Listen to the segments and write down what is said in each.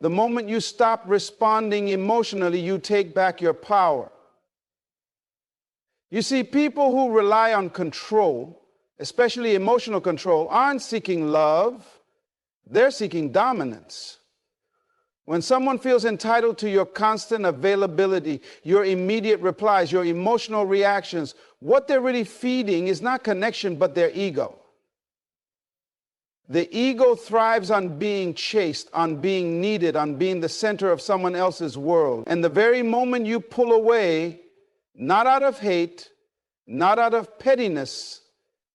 The moment you stop responding emotionally, you take back your power. You see, people who rely on control, especially emotional control, aren't seeking love, they're seeking dominance. When someone feels entitled to your constant availability, your immediate replies, your emotional reactions, what they're really feeding is not connection, but their ego. The ego thrives on being chased, on being needed, on being the center of someone else's world. And the very moment you pull away, not out of hate, not out of pettiness,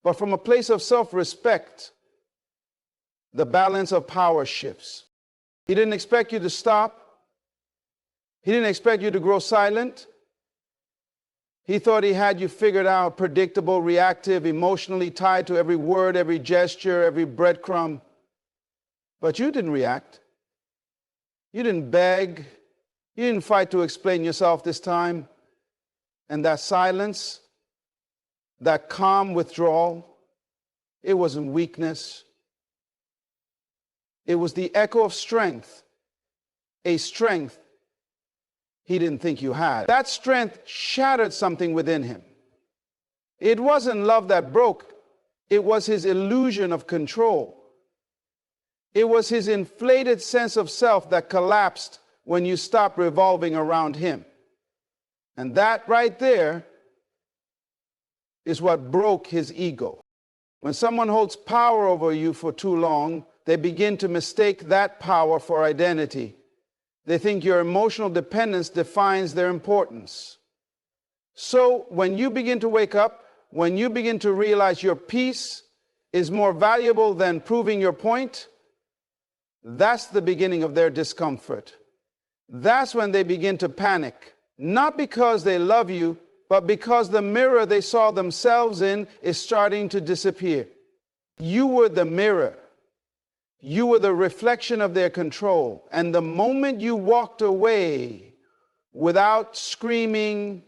but from a place of self-respect, the balance of power shifts. He didn't expect you to stop. He didn't expect you to grow silent. He thought he had you figured out, predictable, reactive, emotionally tied to every word, every gesture, every breadcrumb. But you didn't react. You didn't beg. You didn't fight to explain yourself this time. And that silence, that calm withdrawal, it wasn't weakness. It was the echo of strength, a strength he didn't think you had. That strength shattered something within him. It wasn't love that broke. It was his illusion of control. It was his inflated sense of self that collapsed when you stopped revolving around him. And that right there is what broke his ego. When someone holds power over you for too long, they begin to mistake that power for identity. They think your emotional dependence defines their importance. So when you begin to wake up, when you begin to realize your peace is more valuable than proving your point, that's the beginning of their discomfort. That's when they begin to panic. Not because they love you, but because the mirror they saw themselves in is starting to disappear. You were the mirror. You were the reflection of their control. And the moment you walked away without screaming,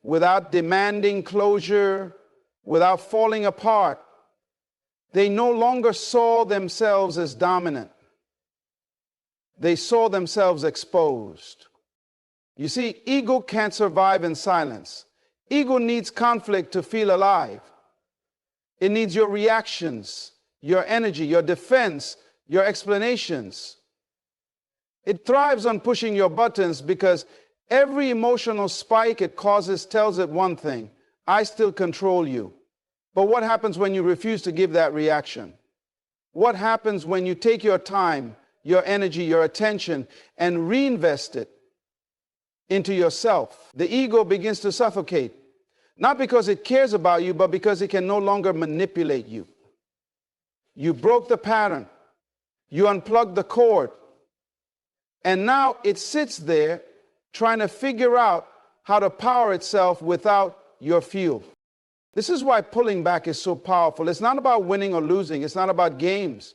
without demanding closure, without falling apart, they no longer saw themselves as dominant. They saw themselves exposed. You see, ego can't survive in silence. Ego needs conflict to feel alive. It needs your reactions, your energy, your defense, your explanations. It thrives on pushing your buttons because every emotional spike it causes tells it one thing: I still control you. But what happens when you refuse to give that reaction? What happens when you take your time, your energy, your attention, and reinvest it into yourself? The ego begins to suffocate, not because it cares about you, but because it can no longer manipulate you. You broke the pattern. You unplugged the cord. And now it sits there trying to figure out how to power itself without your fuel. This is why pulling back is so powerful. It's not about winning or losing. It's not about games.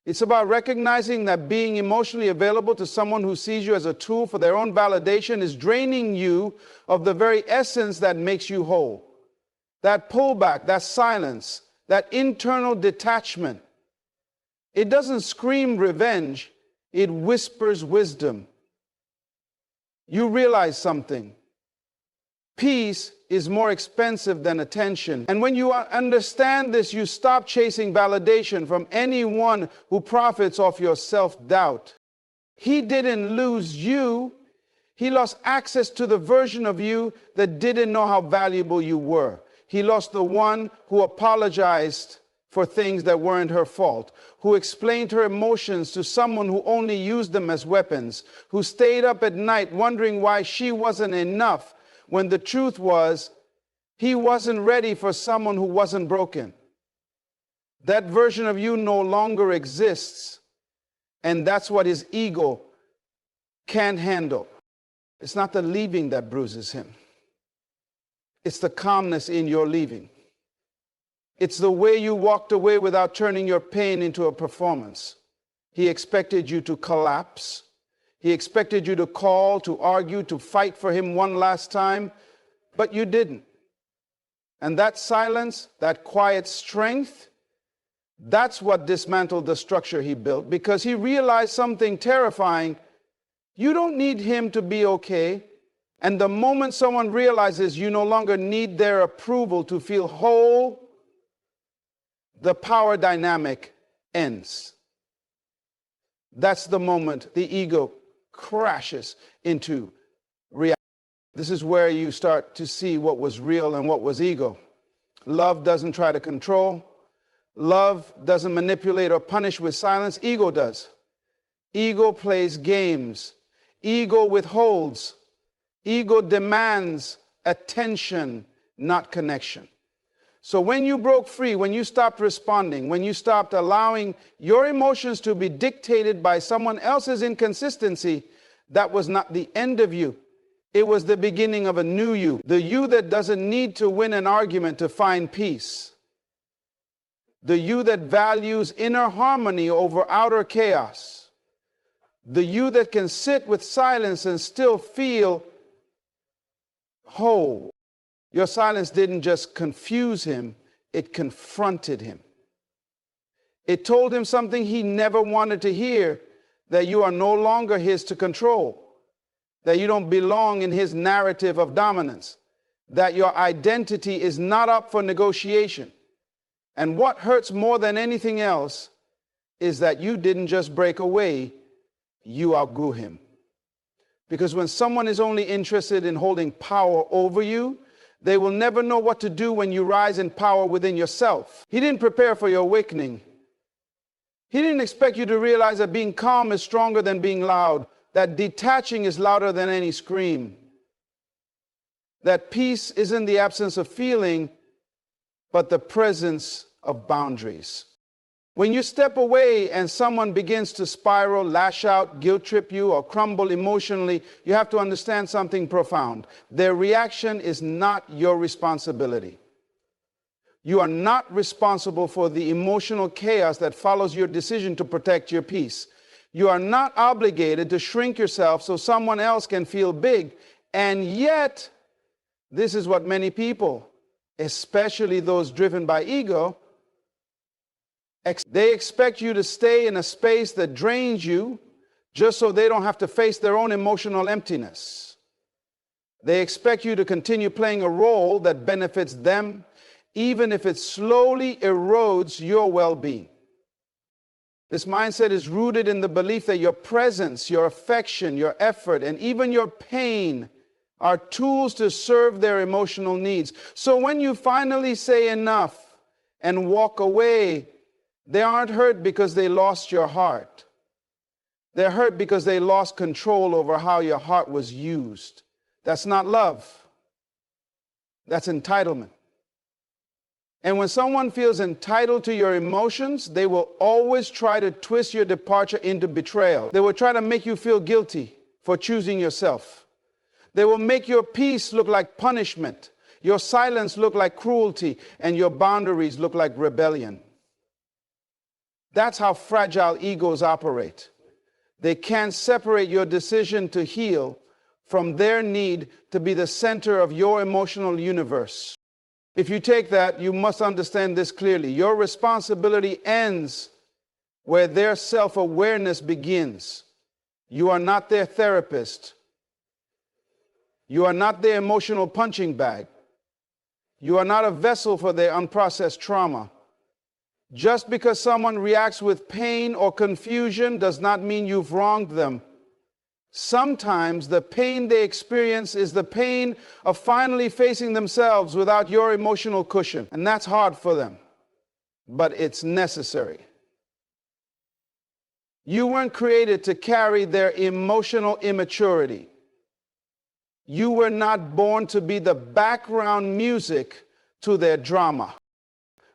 It's about recognizing that being emotionally available to someone who sees you as a tool for their own validation is draining you of the very essence that makes you whole. That pullback, that silence, that internal detachment. It doesn't scream revenge, it whispers wisdom. You realize something. Peace is more expensive than attention. And when you understand this, you stop chasing validation from anyone who profits off your self-doubt. He didn't lose you. He lost access to the version of you that didn't know how valuable you were. He lost the one who apologized for things that weren't her fault, who explained her emotions to someone who only used them as weapons, who stayed up at night wondering why she wasn't enough, when the truth was, he wasn't ready for someone who wasn't broken. That version of you no longer exists, and that's what his ego can't handle. It's not the leaving that bruises him. It's the calmness in your leaving. It's the way you walked away without turning your pain into a performance. He expected you to collapse. He expected you to call, to argue, to fight for him one last time, but you didn't. And that silence, that quiet strength, That's what dismantled the structure he built, because he realized something terrifying. You don't need him to be okay. And the moment someone realizes you no longer need their approval to feel whole, the power dynamic ends. That's the moment the ego crashes into reality. This is where you start to see what was real and what was ego. Love doesn't try to control. Love doesn't manipulate or punish with silence. Ego does. Ego plays games. Ego withholds. Ego demands attention, not connection. So when you broke free, when you stopped responding, when you stopped allowing your emotions to be dictated by someone else's inconsistency, that was not the end of you. It was the beginning of a new you. The you that doesn't need to win an argument to find peace. The you that values inner harmony over outer chaos. The you that can sit with silence and still feel whole. Your silence didn't just confuse him, it confronted him. It told him something he never wanted to hear, that you are no longer his to control, that you don't belong in his narrative of dominance, that your identity is not up for negotiation. And what hurts more than anything else is that you didn't just break away, you outgrew him. Because when someone is only interested in holding power over you, they will never know what to do when you rise in power within yourself. He didn't prepare for your awakening. He didn't expect you to realize that being calm is stronger than being loud, that detaching is louder than any scream, that peace isn't the absence of feeling, but the presence of boundaries. When you step away and someone begins to spiral, lash out, guilt trip you, or crumble emotionally, you have to understand something profound. Their reaction is not your responsibility. You are not responsible for the emotional chaos that follows your decision to protect your peace. You are not obligated to shrink yourself so someone else can feel big. And yet, this is what many people, especially those driven by ego, they expect you to stay in a space that drains you just so they don't have to face their own emotional emptiness. They expect you to continue playing a role that benefits them, even if it slowly erodes your well-being. This mindset is rooted in the belief that your presence, your affection, your effort, and even your pain are tools to serve their emotional needs. So when you finally say enough and walk away, they aren't hurt because they lost your heart. They're hurt because they lost control over how your heart was used. That's not love. That's entitlement. And when someone feels entitled to your emotions, they will always try to twist your departure into betrayal. They will try to make you feel guilty for choosing yourself. They will make your peace look like punishment, your silence look like cruelty, and your boundaries look like rebellion. That's how fragile egos operate. They can't separate your decision to heal from their need to be the center of your emotional universe. If you take that, you must understand this clearly. Your responsibility ends where their self-awareness begins. You are not their therapist. You are not their emotional punching bag. You are not a vessel for their unprocessed trauma. Just because someone reacts with pain or confusion does not mean you've wronged them. Sometimes the pain they experience is the pain of finally facing themselves without your emotional cushion. And that's hard for them, but it's necessary. You weren't created to carry their emotional immaturity. You were not born to be the background music to their drama.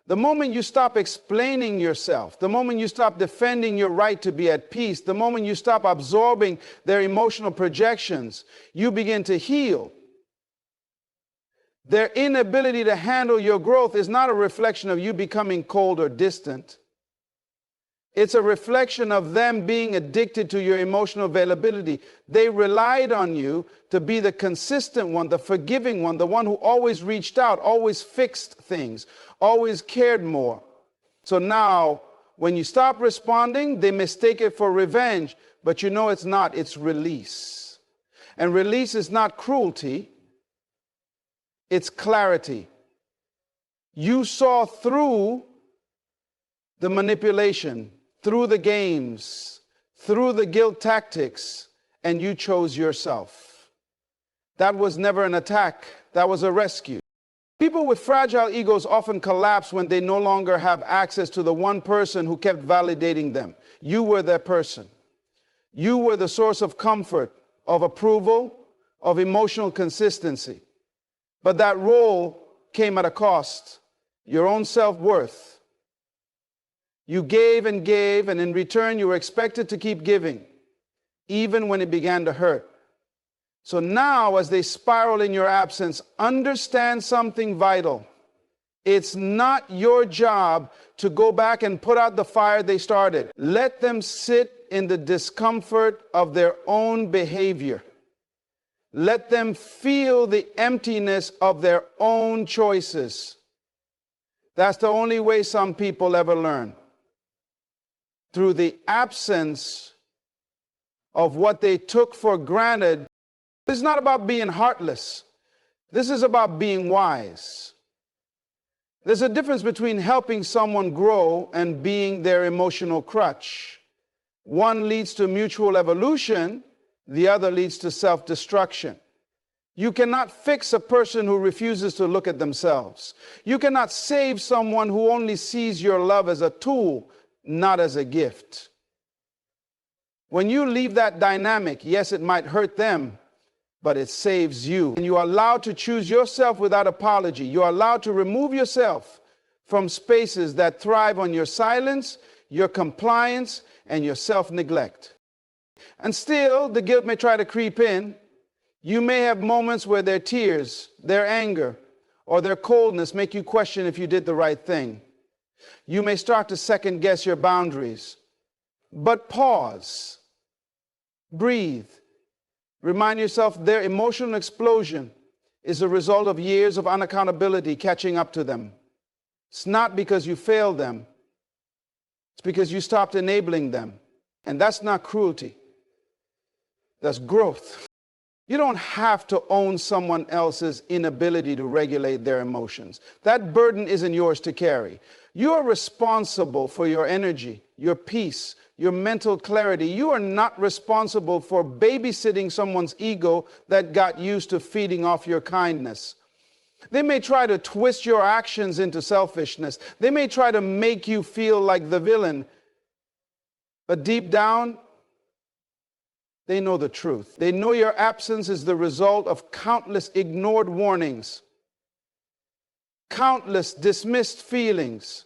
The moment you stop explaining yourself, the moment you stop defending your right to be at peace, the moment you stop absorbing their emotional projections, you begin to heal. Their inability to handle your growth is not a reflection of you becoming cold or distant. It's a reflection of them being addicted to your emotional availability. They relied on you to be the consistent one, the forgiving one, the one who always reached out, always fixed things, always cared more. So now, when you stop responding, they mistake it for revenge, but you know it's not, it's release. And release is not cruelty, it's clarity. You saw through the manipulation, through the games, through the guilt tactics, and you chose yourself. That was never an attack, that was a rescue. People with fragile egos often collapse when they no longer have access to the one person who kept validating them. You were that person. You were the source of comfort, of approval, of emotional consistency. But that role came at a cost, your own self-worth. You gave, and in return you were expected to keep giving, even when it began to hurt. So now, as they spiral in your absence, understand something vital. It's not your job to go back and put out the fire they started. Let them sit in the discomfort of their own behavior. Let them feel the emptiness of their own choices. That's the only way some people ever learn. Through the absence of what they took for granted. This is not about being heartless. This is about being wise. There's a difference between helping someone grow and being their emotional crutch. One leads to mutual evolution, the other leads to self-destruction. You cannot fix a person who refuses to look at themselves. You cannot save someone who only sees your love as a tool, not as a gift. When you leave that dynamic, yes, it might hurt them, but it saves you. And you are allowed to choose yourself without apology. You are allowed to remove yourself from spaces that thrive on your silence, your compliance, and your self-neglect. And still, the guilt may try to creep in. You may have moments where their tears, their anger, or their coldness make you question if you did the right thing. You may start to second-guess your boundaries. But pause. Breathe. Remind yourself their emotional explosion is a result of years of unaccountability catching up to them. It's not because you failed them. It's because you stopped enabling them. And that's not cruelty. That's growth. You don't have to own someone else's inability to regulate their emotions. That burden isn't yours to carry. You are responsible for your energy, your peace, your mental clarity. You are not responsible for babysitting someone's ego that got used to feeding off your kindness. They may try to twist your actions into selfishness. They may try to make you feel like the villain. But deep down, they know the truth. They know your absence is the result of countless ignored warnings, countless dismissed feelings,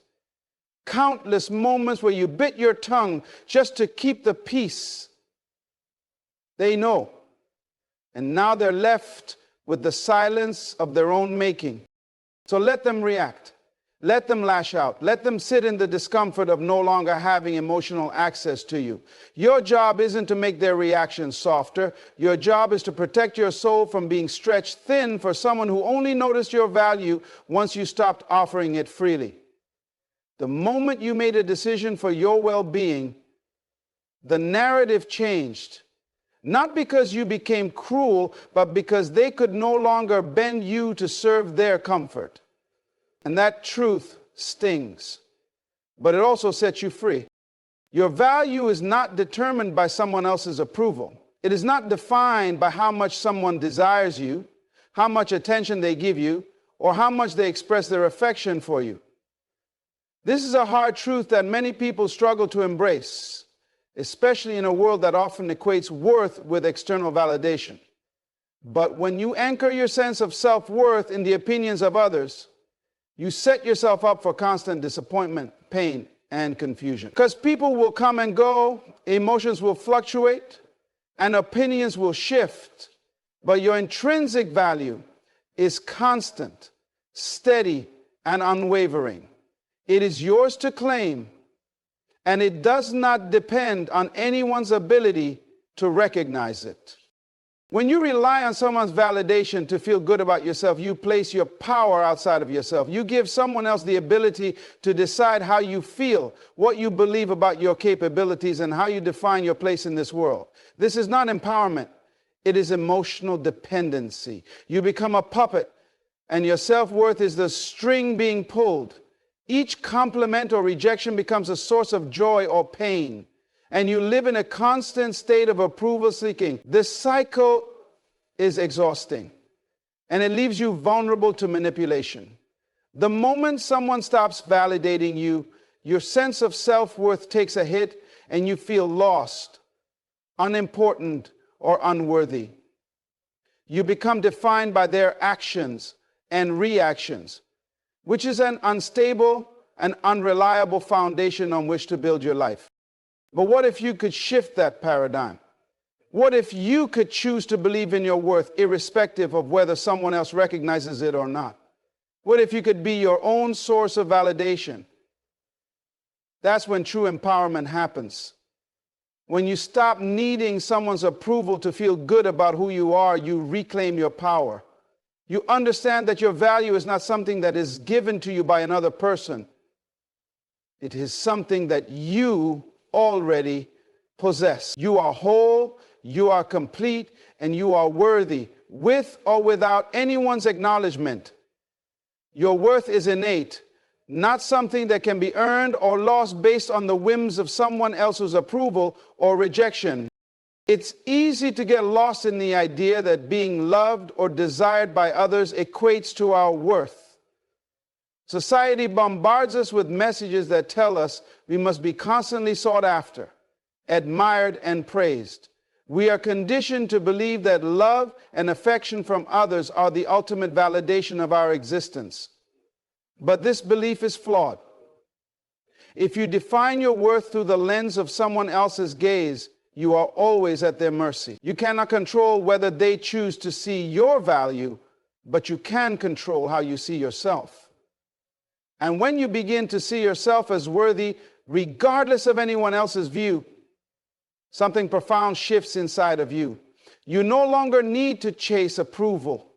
countless moments where you bit your tongue just to keep the peace. They know. And now they're left with the silence of their own making. So let them react. Let them lash out. Let them sit in the discomfort of no longer having emotional access to you. Your job isn't to make their reactions softer. Your job is to protect your soul from being stretched thin for someone who only noticed your value once you stopped offering it freely. The moment you made a decision for your well-being, the narrative changed. Not because you became cruel, but because they could no longer bend you to serve their comfort. And that truth stings, but it also sets you free. Your value is not determined by someone else's approval. It is not defined by how much someone desires you, how much attention they give you, or how much they express their affection for you. This is a hard truth that many people struggle to embrace, especially in a world that often equates worth with external validation. But when you anchor your sense of self-worth in the opinions of others, you set yourself up for constant disappointment, pain, and confusion. Because people will come and go, emotions will fluctuate, and opinions will shift. But your intrinsic value is constant, steady, and unwavering. It is yours to claim, and it does not depend on anyone's ability to recognize it. When you rely on someone's validation to feel good about yourself, you place your power outside of yourself. You give someone else the ability to decide how you feel, what you believe about your capabilities, and how you define your place in this world. This is not empowerment. It is emotional dependency. You become a puppet, and your self-worth is the string being pulled. Each compliment or rejection becomes a source of joy or pain, and you live in a constant state of approval seeking. This cycle is exhausting, and it leaves you vulnerable to manipulation. The moment someone stops validating you, your sense of self-worth takes a hit, and you feel lost, unimportant, or unworthy. You become defined by their actions and reactions, which is an unstable and unreliable foundation on which to build your life. But what if you could shift that paradigm? What if you could choose to believe in your worth irrespective of whether someone else recognizes it or not? What if you could be your own source of validation? That's when true empowerment happens. When you stop needing someone's approval to feel good about who you are, you reclaim your power. You understand that your value is not something that is given to you by another person. It is something that you already possess. You are whole, you are complete, and you are worthy, with or without anyone's acknowledgement. Your worth is innate, not something that can be earned or lost based on the whims of someone else's approval or rejection. It's easy to get lost in the idea that being loved or desired by others equates to our worth. Society bombards us with messages that tell us we must be constantly sought after, admired, and praised. We are conditioned to believe that love and affection from others are the ultimate validation of our existence. But this belief is flawed. If you define your worth through the lens of someone else's gaze, you are always at their mercy. You cannot control whether they choose to see your value, but you can control how you see yourself. And when you begin to see yourself as worthy, regardless of anyone else's view, something profound shifts inside of you. You no longer need to chase approval.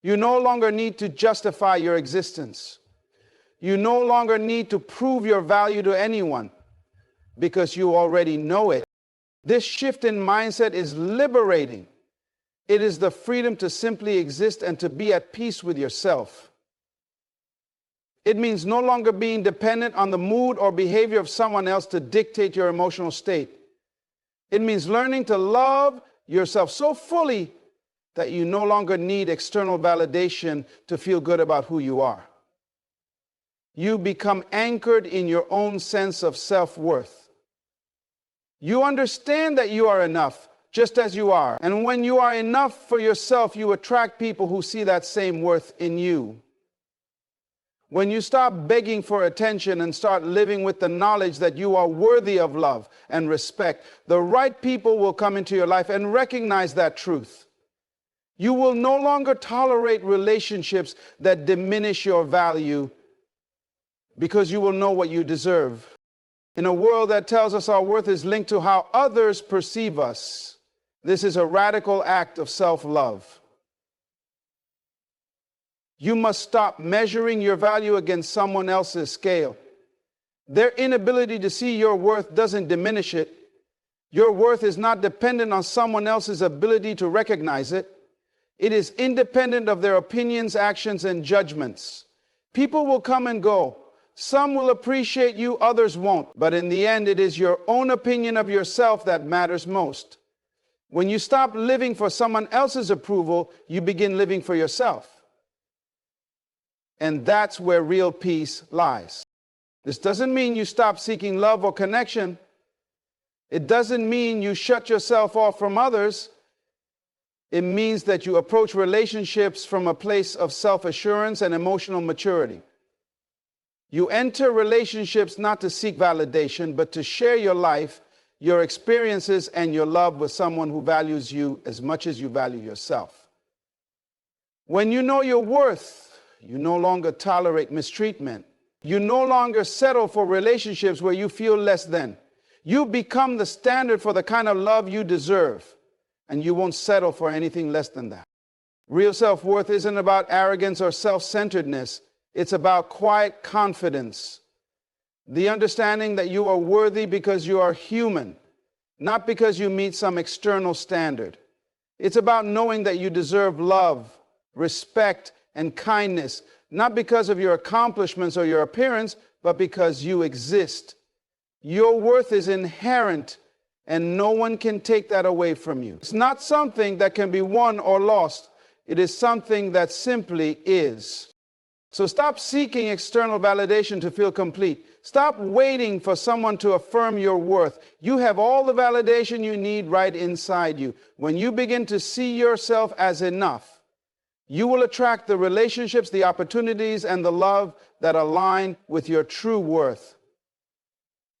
You no longer need to justify your existence. You no longer need to prove your value to anyone because you already know it. This shift in mindset is liberating. It is the freedom to simply exist and to be at peace with yourself. It means no longer being dependent on the mood or behavior of someone else to dictate your emotional state. It means learning to love yourself so fully that you no longer need external validation to feel good about who you are. You become anchored in your own sense of self-worth. You understand that you are enough, just as you are. And when you are enough for yourself, you attract people who see that same worth in you. When you stop begging for attention and start living with the knowledge that you are worthy of love and respect, the right people will come into your life and recognize that truth. You will no longer tolerate relationships that diminish your value because you will know what you deserve. In a world that tells us our worth is linked to how others perceive us, this is a radical act of self-love. You must stop measuring your value against someone else's scale. Their inability to see your worth doesn't diminish it. Your worth is not dependent on someone else's ability to recognize it. It is independent of their opinions, actions, and judgments. People will come and go. Some will appreciate you, others won't. But in the end, it is your own opinion of yourself that matters most. When you stop living for someone else's approval, you begin living for yourself. And that's where real peace lies. This doesn't mean you stop seeking love or connection. It doesn't mean you shut yourself off from others. It means that you approach relationships from a place of self-assurance and emotional maturity. You enter relationships not to seek validation, but to share your life, your experiences, and your love with someone who values you as much as you value yourself. When you know your worth, you no longer tolerate mistreatment. You no longer settle for relationships where you feel less than. You become the standard for the kind of love you deserve. and you won't settle for anything less than that. Real self-worth isn't about arrogance or self-centeredness. It's about quiet confidence. The understanding that you are worthy because you are human, not because you meet some external standard. It's about knowing that you deserve love, respect, and kindness, not because of your accomplishments or your appearance, but because you exist. Your worth is inherent, and no one can take that away from you. It's not something that can be won or lost. It is something that simply is. So stop seeking external validation to feel complete. Stop waiting for someone to affirm your worth. You have all the validation you need right inside you. When you begin to see yourself as enough, you will attract the relationships, the opportunities, and the love that align with your true worth.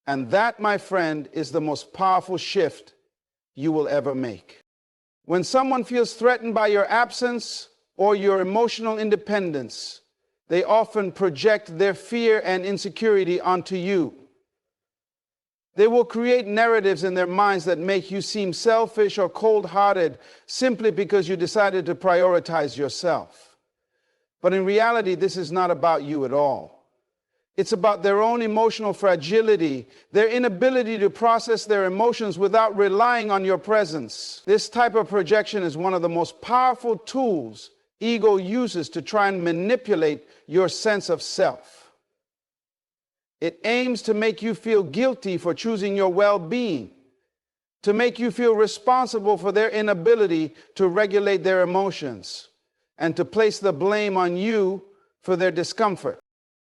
And that, my friend, is the most powerful shift you will ever make. When someone feels threatened by your absence or your emotional independence, they often project their fear and insecurity onto you. They will create narratives in their minds that make you seem selfish or cold-hearted simply because you decided to prioritize yourself. But in reality, this is not about you at all. It's about their own emotional fragility, their inability to process their emotions without relying on your presence. This type of projection is one of the most powerful tools ego uses to try and manipulate your sense of self. It aims to make you feel guilty for choosing your well-being, to make you feel responsible for their inability to regulate their emotions, and to place the blame on you for their discomfort.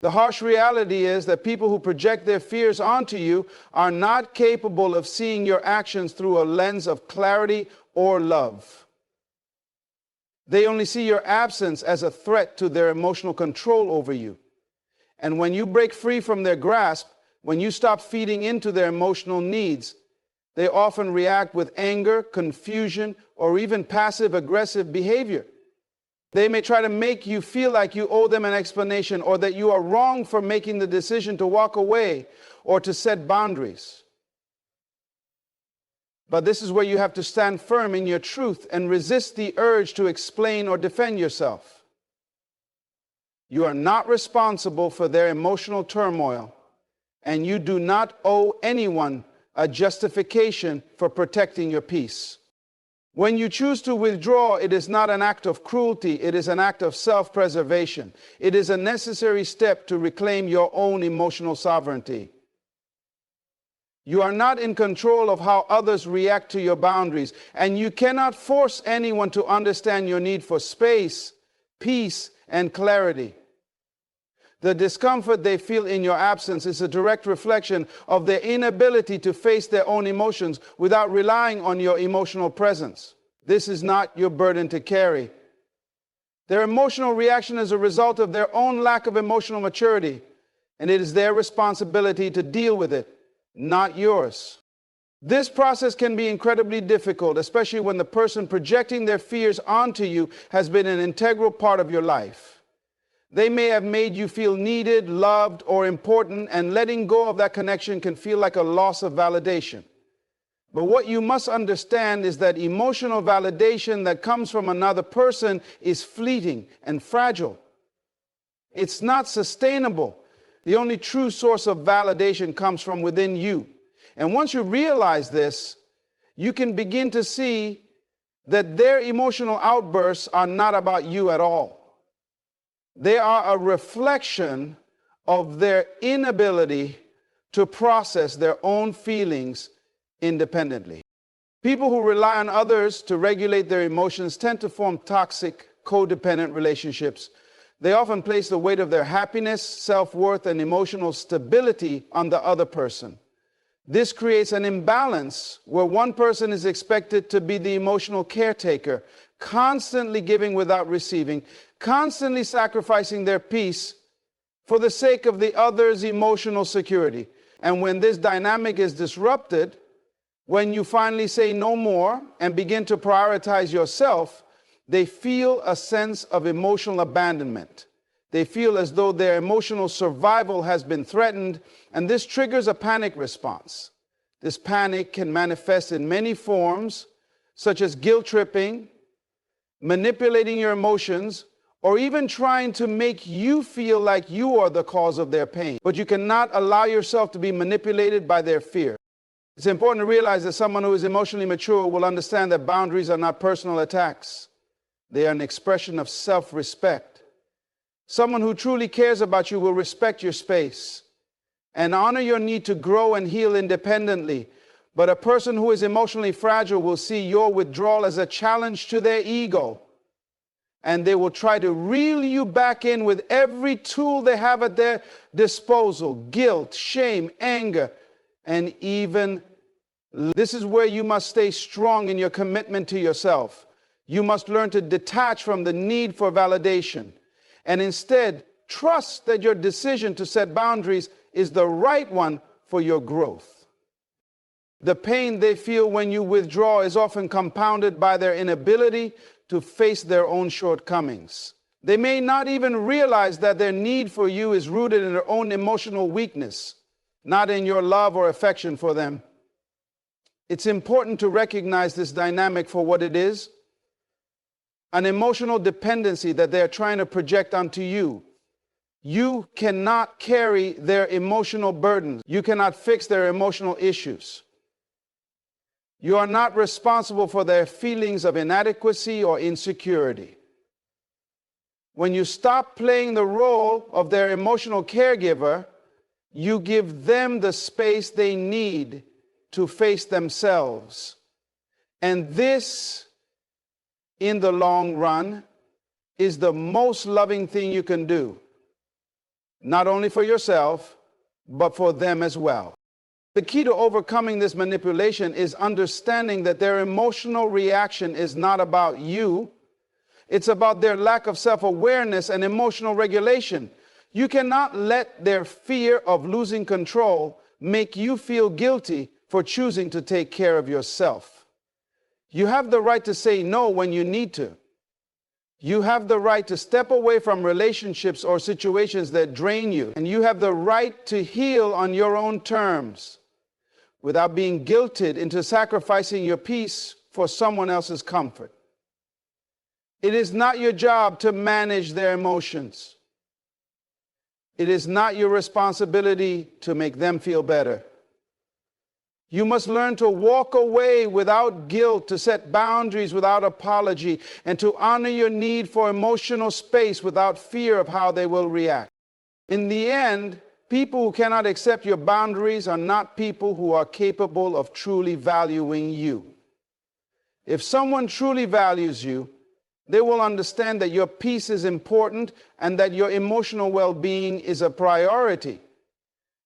The harsh reality is that people who project their fears onto you are not capable of seeing your actions through a lens of clarity or love. They only see your absence as a threat to their emotional control over you. And when you break free from their grasp, when you stop feeding into their emotional needs, they often react with anger, confusion, or even passive-aggressive behavior. They may try to make you feel like you owe them an explanation or that you are wrong for making the decision to walk away or to set boundaries. But this is where you have to stand firm in your truth and resist the urge to explain or defend yourself. You are not responsible for their emotional turmoil, and you do not owe anyone a justification for protecting your peace. When you choose to withdraw, it is not an act of cruelty, it is an act of self-preservation. It is a necessary step to reclaim your own emotional sovereignty. You are not in control of how others react to your boundaries, and you cannot force anyone to understand your need for space, peace, and clarity. The discomfort they feel in your absence is a direct reflection of their inability to face their own emotions without relying on your emotional presence. This is not your burden to carry. Their emotional reaction is a result of their own lack of emotional maturity, and it is their responsibility to deal with it, not yours. This process can be incredibly difficult, especially when the person projecting their fears onto you has been an integral part of your life. They may have made you feel needed, loved, or important, and letting go of that connection can feel like a loss of validation. But what you must understand is that emotional validation that comes from another person is fleeting and fragile. It's not sustainable. The only true source of validation comes from within you. And once you realize this, you can begin to see that their emotional outbursts are not about you at all. They are a reflection of their inability to process their own feelings independently. People who rely on others to regulate their emotions tend to form toxic, codependent relationships. They often place the weight of their happiness, self-worth, and emotional stability on the other person. This creates an imbalance where one person is expected to be the emotional caretaker, constantly giving without receiving, constantly sacrificing their peace for the sake of the other's emotional security. And when this dynamic is disrupted, when you finally say no more and begin to prioritize yourself, they feel a sense of emotional abandonment. They feel as though their emotional survival has been threatened, and this triggers a panic response. This panic can manifest in many forms, such as guilt tripping, manipulating your emotions, or even trying to make you feel like you are the cause of their pain. But you cannot allow yourself to be manipulated by their fear. It's important to realize that someone who is emotionally mature will understand that boundaries are not personal attacks. They are an expression of self-respect. Someone who truly cares about you will respect your space and honor your need to grow and heal independently. But a person who is emotionally fragile will see your withdrawal as a challenge to their ego, and they will try to reel you back in with every tool they have at their disposal: guilt, shame, anger, and even. This is where you must stay strong in your commitment to yourself. You must learn to detach from the need for validation and instead trust that your decision to set boundaries is the right one for your growth. The pain they feel when you withdraw is often compounded by their inability to face their own shortcomings. They may not even realize that their need for you is rooted in their own emotional weakness, not in your love or affection for them. It's important to recognize this dynamic for what it is: an emotional dependency that they're trying to project onto you. You cannot carry their emotional burdens. You cannot fix their emotional issues. You are not responsible for their feelings of inadequacy or insecurity. When you stop playing the role of their emotional caregiver, you give them the space they need to face themselves. And this, in the long run, is the most loving thing you can do, not only for yourself, but for them as well. The key to overcoming this manipulation is understanding that their emotional reaction is not about you. It's about their lack of self-awareness and emotional regulation. You cannot let their fear of losing control make you feel guilty for choosing to take care of yourself. You have the right to say no when you need to. You have the right to step away from relationships or situations that drain you. And you have the right to heal on your own terms without being guilted into sacrificing your peace for someone else's comfort. It is not your job to manage their emotions. It is not your responsibility to make them feel better. You must learn to walk away without guilt, to set boundaries without apology, and to honor your need for emotional space without fear of how they will react. In the end, people who cannot accept your boundaries are not people who are capable of truly valuing you. If someone truly values you, they will understand that your peace is important and that your emotional well-being is a priority.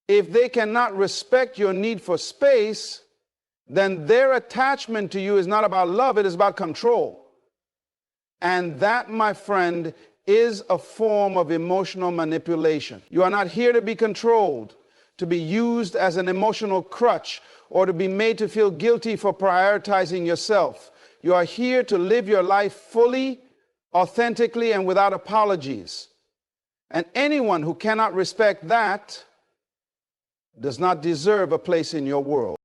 If they cannot respect your need for space, then their attachment to you is not about love, it is about control. And that, my friend, is a form of emotional manipulation. You are not here to be controlled, to be used as an emotional crutch, or to be made to feel guilty for prioritizing yourself. You are here to live your life fully, authentically, and without apologies. And anyone who cannot respect that does not deserve a place in your world.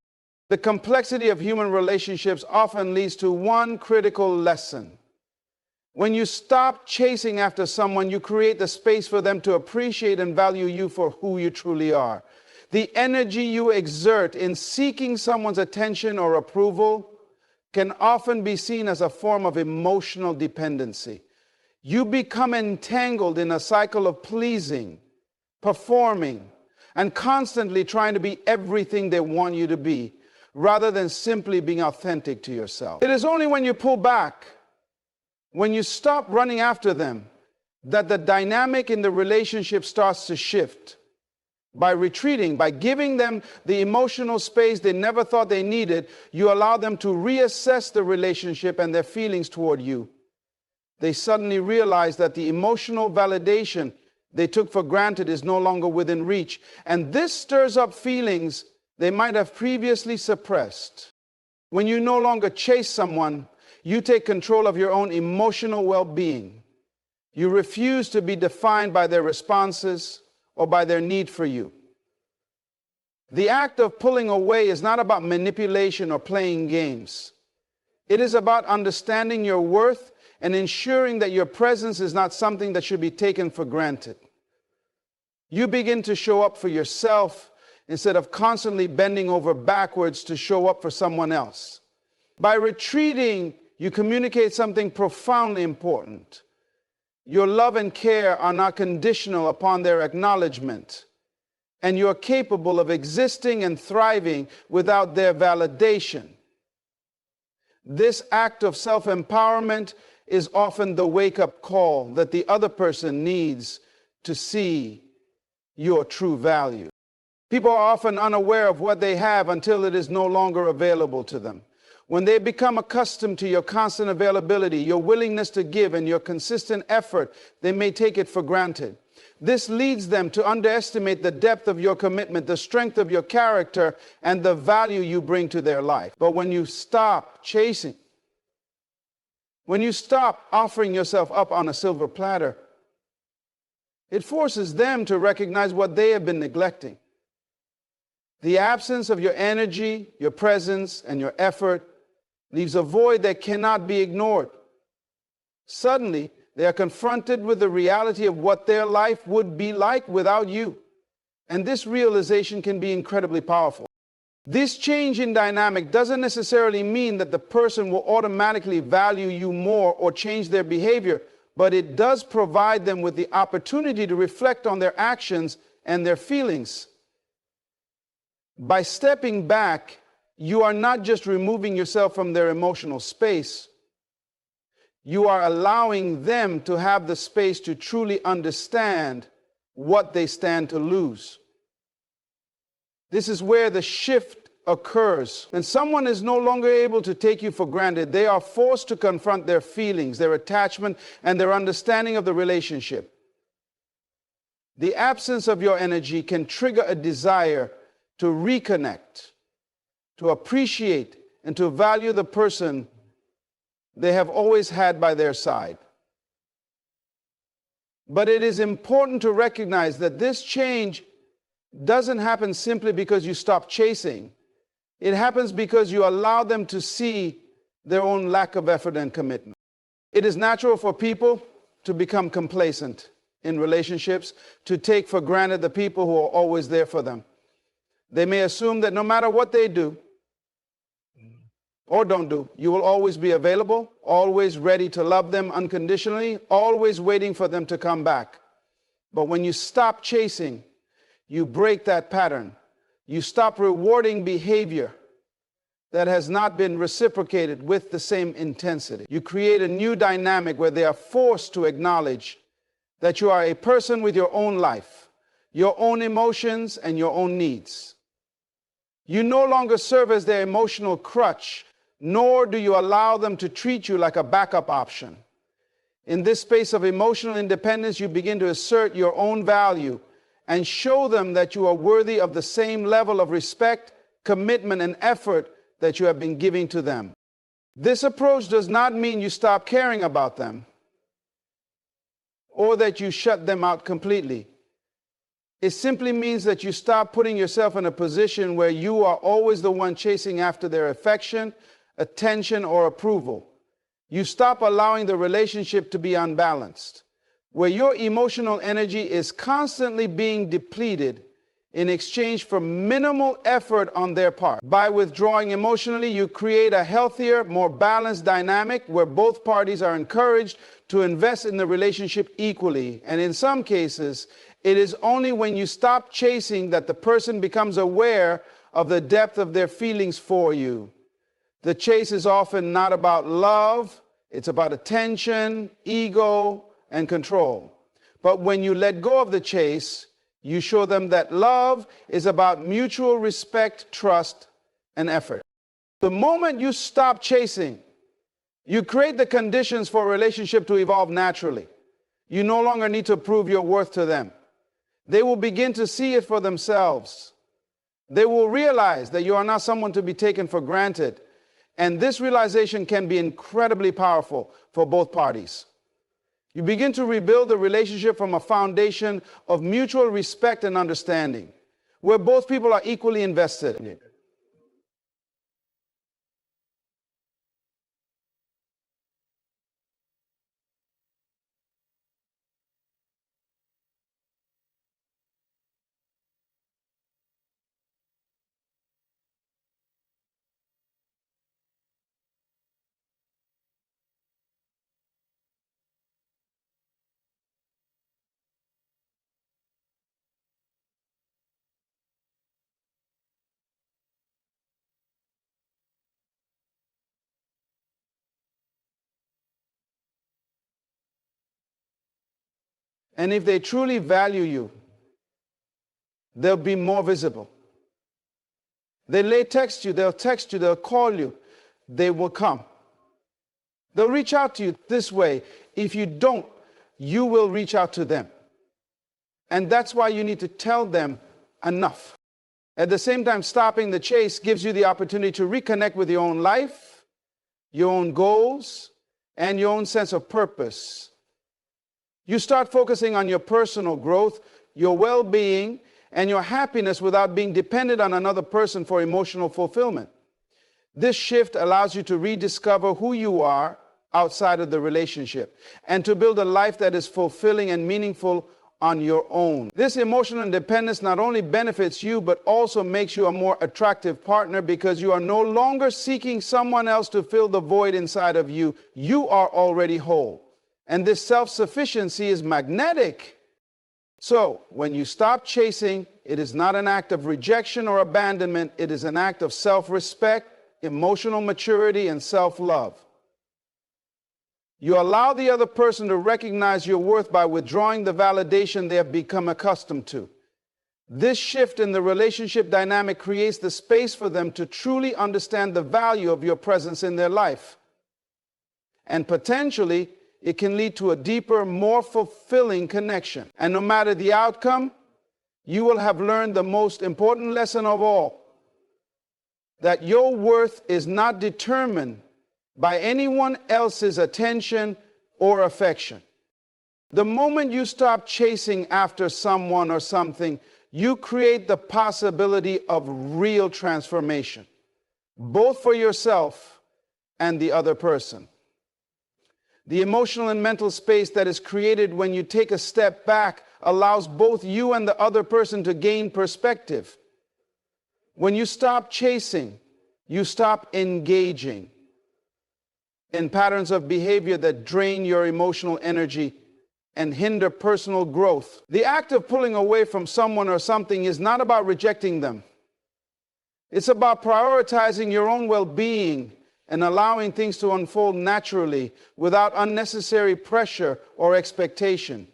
The complexity of human relationships often leads to one critical lesson. When you stop chasing after someone, you create the space for them to appreciate and value you for who you truly are. The energy you exert in seeking someone's attention or approval can often be seen as a form of emotional dependency. You become entangled in a cycle of pleasing, performing, and constantly trying to be everything they want you to be, rather than simply being authentic to yourself. It is only when you pull back, when you stop running after them, that the dynamic in the relationship starts to shift. By retreating, by giving them the emotional space they never thought they needed, you allow them to reassess the relationship and their feelings toward you. They suddenly realize that the emotional validation they took for granted is no longer within reach, and this stirs up feelings they might have previously suppressed. When you no longer chase someone, you take control of your own emotional well-being. You refuse to be defined by their responses or by their need for you. The act of pulling away is not about manipulation or playing games. It is about understanding your worth and ensuring that your presence is not something that should be taken for granted. You begin to show up for yourself instead of constantly bending over backwards to show up for someone else. By retreating, you communicate something profoundly important. Your love and care are not conditional upon their acknowledgement, and you are capable of existing and thriving without their validation. This act of self-empowerment is often the wake-up call that the other person needs to see your true value. People are often unaware of what they have until it is no longer available to them. When they become accustomed to your constant availability, your willingness to give, and your consistent effort, they may take it for granted. This leads them to underestimate the depth of your commitment, the strength of your character, and the value you bring to their life. But when you stop chasing, when you stop offering yourself up on a silver platter, it forces them to recognize what they have been neglecting. The absence of your energy, your presence, and your effort leaves a void that cannot be ignored. Suddenly, they are confronted with the reality of what their life would be like without you. And this realization can be incredibly powerful. This change in dynamic doesn't necessarily mean that the person will automatically value you more or change their behavior, but it does provide them with the opportunity to reflect on their actions and their feelings. By stepping back, you are not just removing yourself from their emotional space. You are allowing them to have the space to truly understand what they stand to lose. This is where the shift occurs. When someone is no longer able to take you for granted, they are forced to confront their feelings, their attachment, and their understanding of the relationship. The absence of your energy can trigger a desire to reconnect, to appreciate, and to value the person they have always had by their side. But it is important to recognize that this change doesn't happen simply because you stop chasing. It happens because you allow them to see their own lack of effort and commitment. It is natural for people to become complacent in relationships, to take for granted the people who are always there for them. They may assume that no matter what they do, or don't do, you will always be available, always ready to love them unconditionally, always waiting for them to come back. But when you stop chasing, you break that pattern. You stop rewarding behavior that has not been reciprocated with the same intensity. You create a new dynamic where they are forced to acknowledge that you are a person with your own life, your own emotions, and your own needs. You no longer serve as their emotional crutch, nor do you allow them to treat you like a backup option. In this space of emotional independence, you begin to assert your own value and show them that you are worthy of the same level of respect, commitment, and effort that you have been giving to them. This approach does not mean you stop caring about them or that you shut them out completely. It simply means that you stop putting yourself in a position where you are always the one chasing after their affection, attention, or approval. You stop allowing the relationship to be unbalanced, where your emotional energy is constantly being depleted in exchange for minimal effort on their part. By withdrawing emotionally, you create a healthier, more balanced dynamic where both parties are encouraged to invest in the relationship equally. And in some cases, it is only when you stop chasing that the person becomes aware of the depth of their feelings for you. The chase is often not about love, it's about attention, ego, and control. But when you let go of the chase, you show them that love is about mutual respect, trust, and effort. The moment you stop chasing, you create the conditions for a relationship to evolve naturally. You no longer need to prove your worth to them. They will begin to see it for themselves. They will realize that you are not someone to be taken for granted. And this realization can be incredibly powerful for both parties. You begin to rebuild the relationship from a foundation of mutual respect and understanding, where both people are equally invested. And if they truly value you, they'll be more visible. They'll text you, they'll call you, they will come. They'll reach out to you this way. If you don't, you will reach out to them. And that's why you need to tell them enough. At the same time, stopping the chase gives you the opportunity to reconnect with your own life, your own goals, and your own sense of purpose. You start focusing on your personal growth, your well-being, and your happiness without being dependent on another person for emotional fulfillment. This shift allows you to rediscover who you are outside of the relationship and to build a life that is fulfilling and meaningful on your own. This emotional independence not only benefits you, but also makes you a more attractive partner because you are no longer seeking someone else to fill the void inside of you. You are already whole. And this self-sufficiency is magnetic. So, when you stop chasing, it is not an act of rejection or abandonment. It is an act of self-respect, emotional maturity, and self-love. You allow the other person to recognize your worth by withdrawing the validation they have become accustomed to. This shift in the relationship dynamic creates the space for them to truly understand the value of your presence in their life. And potentially, it can lead to a deeper, more fulfilling connection. And no matter the outcome, you will have learned the most important lesson of all, that your worth is not determined by anyone else's attention or affection. The moment you stop chasing after someone or something, you create the possibility of real transformation, both for yourself and the other person. The emotional and mental space that is created when you take a step back allows both you and the other person to gain perspective. When you stop chasing, you stop engaging in patterns of behavior that drain your emotional energy and hinder personal growth. The act of pulling away from someone or something is not about rejecting them. It's about prioritizing your own well-being and allowing things to unfold naturally without unnecessary pressure or expectation.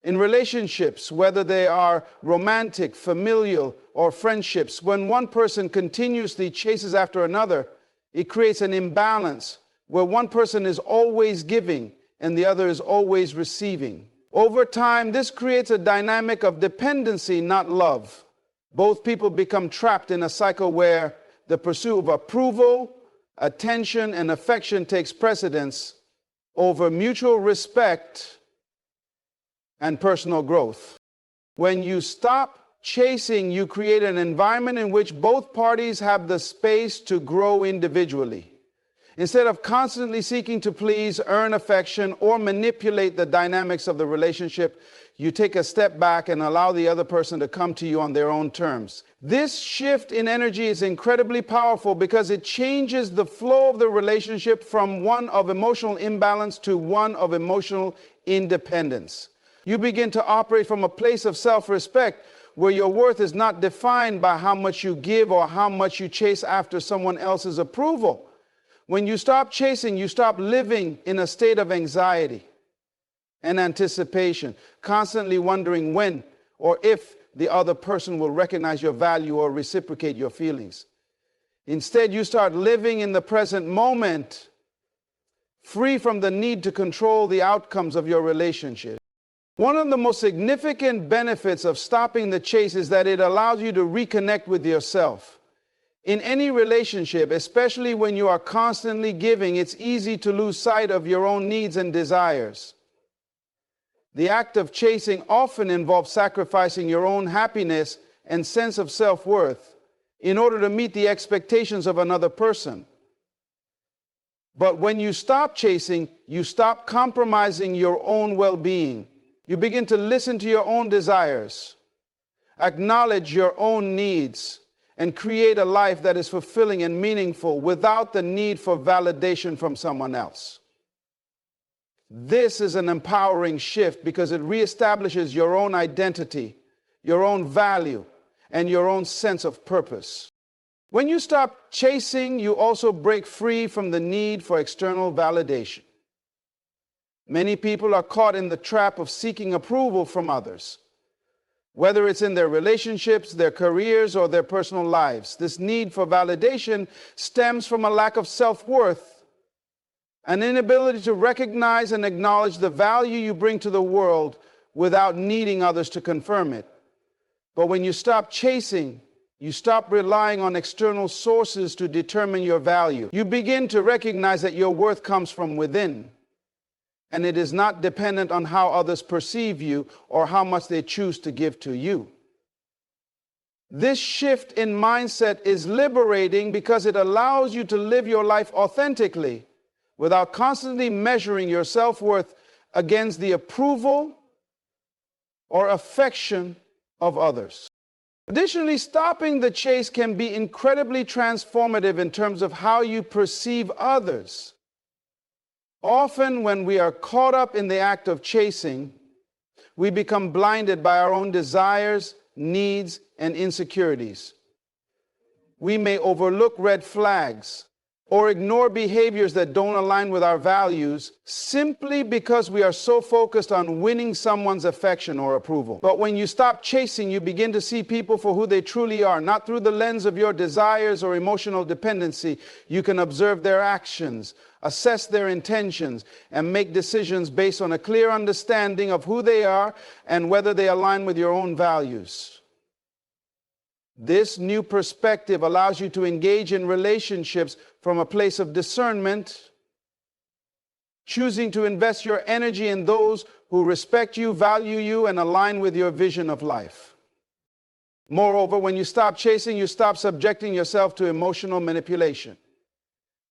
In relationships, whether they are romantic, familial, or friendships, when one person continuously chases after another, it creates an imbalance where one person is always giving and the other is always receiving. Over time, this creates a dynamic of dependency, not love. Both people become trapped in a cycle where the pursuit of approval, attention, and affection takes precedence over mutual respect and personal growth. When you stop chasing, you create an environment in which both parties have the space to grow individually. Instead of constantly seeking to please, earn affection, or manipulate the dynamics of the relationship, you take a step back and allow the other person to come to you on their own terms. This shift in energy is incredibly powerful because it changes the flow of the relationship from one of emotional imbalance to one of emotional independence. You begin to operate from a place of self-respect where your worth is not defined by how much you give or how much you chase after someone else's approval. When you stop chasing, you stop living in a state of anxiety and anticipation, constantly wondering when or if the other person will recognize your value or reciprocate your feelings. Instead, you start living in the present moment, free from the need to control the outcomes of your relationship. One of the most significant benefits of stopping the chase is that it allows you to reconnect with yourself. In any relationship, especially when you are constantly giving, it's easy to lose sight of your own needs and desires. The act of chasing often involves sacrificing your own happiness and sense of self-worth in order to meet the expectations of another person. But when you stop chasing, you stop compromising your own well-being. You begin to listen to your own desires, acknowledge your own needs, and create a life that is fulfilling and meaningful without the need for validation from someone else. This is an empowering shift because it reestablishes your own identity, your own value, and your own sense of purpose. When you stop chasing, you also break free from the need for external validation. Many people are caught in the trap of seeking approval from others, whether it's in their relationships, their careers, or their personal lives. This need for validation stems from a lack of self-worth, an inability to recognize and acknowledge the value you bring to the world without needing others to confirm it. But when you stop chasing, you stop relying on external sources to determine your value. You begin to recognize that your worth comes from within, and it is not dependent on how others perceive you or how much they choose to give to you. This shift in mindset is liberating because it allows you to live your life authentically without constantly measuring your self-worth against the approval or affection of others. Additionally, stopping the chase can be incredibly transformative in terms of how you perceive others. Often, when we are caught up in the act of chasing, we become blinded by our own desires, needs, and insecurities. We may overlook red flags or ignore behaviors that don't align with our values simply because we are so focused on winning someone's affection or approval. But when you stop chasing, you begin to see people for who they truly are, not through the lens of your desires or emotional dependency. You can observe their actions, assess their intentions, and make decisions based on a clear understanding of who they are and whether they align with your own values. This new perspective allows you to engage in relationships from a place of discernment, choosing to invest your energy in those who respect you, value you, and align with your vision of life. Moreover, when you stop chasing, you stop subjecting yourself to emotional manipulation.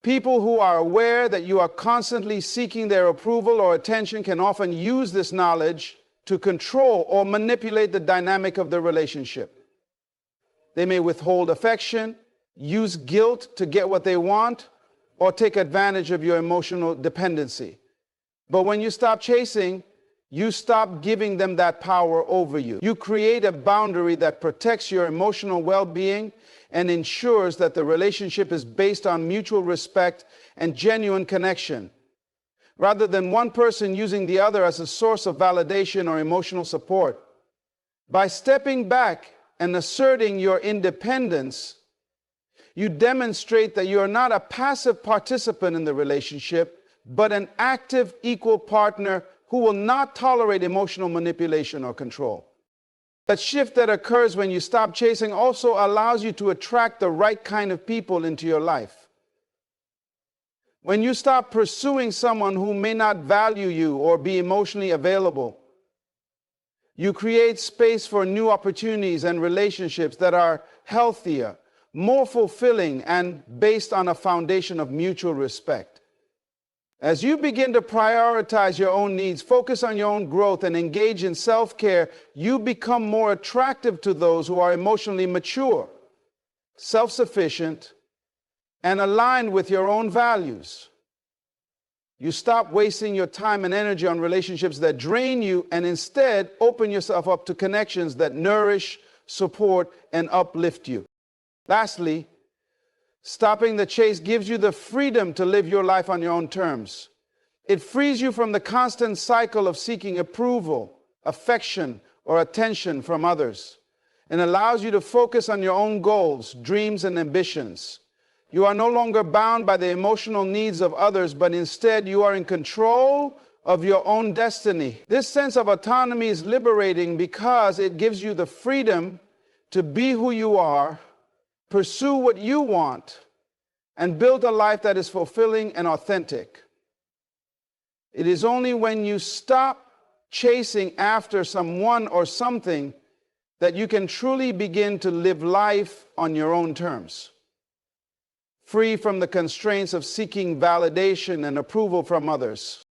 People who are aware that you are constantly seeking their approval or attention can often use this knowledge to control or manipulate the dynamic of the relationship. They may withhold affection, use guilt to get what they want, or take advantage of your emotional dependency. But when you stop chasing, you stop giving them that power over you. You create a boundary that protects your emotional well-being and ensures that the relationship is based on mutual respect and genuine connection, rather than one person using the other as a source of validation or emotional support. By stepping back and asserting your independence, you demonstrate that you are not a passive participant in the relationship, but an active, equal partner who will not tolerate emotional manipulation or control. That shift that occurs when you stop chasing also allows you to attract the right kind of people into your life. When you stop pursuing someone who may not value you or be emotionally available, you create space for new opportunities and relationships that are healthier, more fulfilling, and based on a foundation of mutual respect. As you begin to prioritize your own needs, focus on your own growth, and engage in self-care, you become more attractive to those who are emotionally mature, self-sufficient, and aligned with your own values. You stop wasting your time and energy on relationships that drain you and instead open yourself up to connections that nourish, support, and uplift you. Lastly, stopping the chase gives you the freedom to live your life on your own terms. It frees you from the constant cycle of seeking approval, affection, or attention from others, and allows you to focus on your own goals, dreams, and ambitions. You are no longer bound by the emotional needs of others, but instead you are in control of your own destiny. This sense of autonomy is liberating because it gives you the freedom to be who you are, pursue what you want, and build a life that is fulfilling and authentic. It is only when you stop chasing after someone or something that you can truly begin to live life on your own terms, free from the constraints of seeking validation and approval from others.